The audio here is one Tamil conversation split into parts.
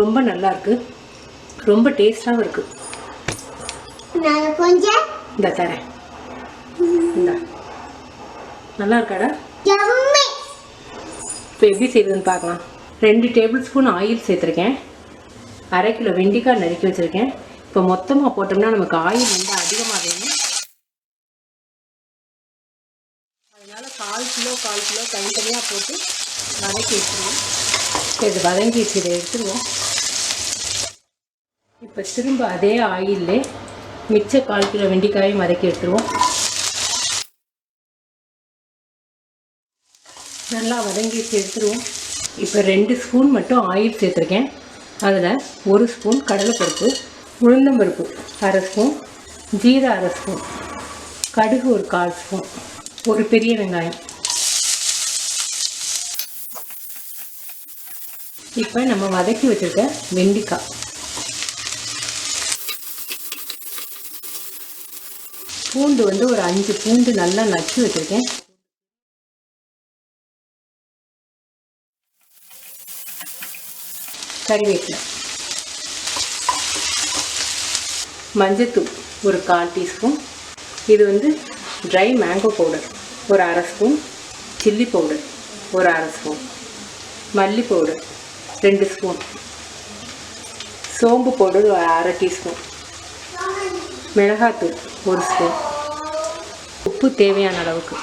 ரொம்ப நல்லா இருக்கு, ரொம்ப டேஸ்டாகவும் இருக்கு. நான் கொஞ்சம் இந்த தரேன், இந்த நல்லா இருக்காடா. இப்போ எப்படி செய்யுதுன்னு பார்க்கலாம். 2 டேபிள் ஸ்பூன் ஆயில் சேர்த்துருக்கேன். 1/2 கிலோ வெண்டைக்காய் நறுக்கி வச்சுருக்கேன். இப்போ மொத்தமாக போட்டோம்னா நமக்கு ஆயில் வந்து அதிகமாக வேணும். அதனால் 1/4 கிலோ தனித்தனியாக போட்டு வதக்கி வச்சுருவோம். இது வதங்கிச்சு, இதை எடுத்துருவோம். இப்போ திரும்ப அதே ஆயிலே மிச்ச 1/4 கிலோ வெண்டைக்காயும் வதக்கி எடுத்துருவோம். நல்லா வதங்கிச்சு, எடுத்துருவோம். இப்போ 2 ஸ்பூன் மட்டும் ஆயில் சேர்த்துருக்கேன். அதில் 1 ஸ்பூன் கடலைப்பருப்பு, உளுந்தம்பருப்பு 1/2 ஸ்பூன், ஜீரா 1/2 ஸ்பூன், கடுகு ஒரு 1/4 ஸ்பூன், ஒரு பெரிய வெங்காயம். இப்போ நம்ம வதக்கி வச்சுருக்க வெண்டைக்காய், பூண்டு வந்து ஒரு 5 பூண்டு நல்லா நச்சு வச்சுருக்கேன். கறிவேப்பிலை, மஞ்சத்தூள் ஒரு 1/4 டீஸ்பூன். இது வந்து ட்ரை மேங்கோ பவுடர் ஒரு 1/2 ஸ்பூன், சில்லி பவுடர் ஒரு 1/2 ஸ்பூன், மல்லி பவுடர் 2 ஸ்பூன், சோம்பு பவுடர் ஒரு 1/2 டீஸ்பூன், மிளகாத்தூள் 1 ஸ்பூன், உப்பு தேவையான அளவுக்கு.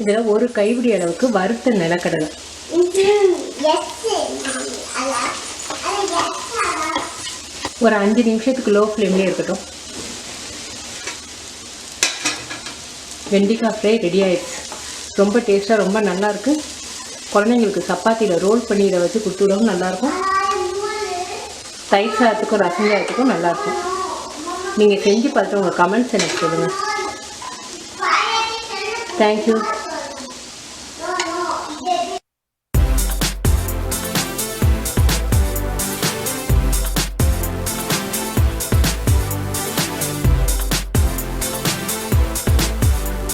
இதில் ஒரு கைப்பிடி அளவுக்கு வறுத்த நிலக்கடலை, ஒரு 5 நிமிஷத்துக்கு லோ ஃப்ளேம்லேயே இருக்கட்டும். வெண்டைக்காய் ஃப்ரை ரெடி ஆயிடுச்சு. ரொம்ப டேஸ்ட்டாக ரொம்ப நல்லாயிருக்கு. குழந்தைங்களுக்கு சப்பாத்தியில் ரோல் பண்ணி இதை வச்சு கொடுத்துடவும் நல்லாயிருக்கும். தயிர் சாதத்துக்கும் ரசம் சாதத்துக்கும் நல்லாயிருக்கும். நீங்கள் செஞ்சு பார்த்து உங்கள் கமெண்ட்ஸ் எனக்கு சொல்லுங்கள். தேங்க்யூ.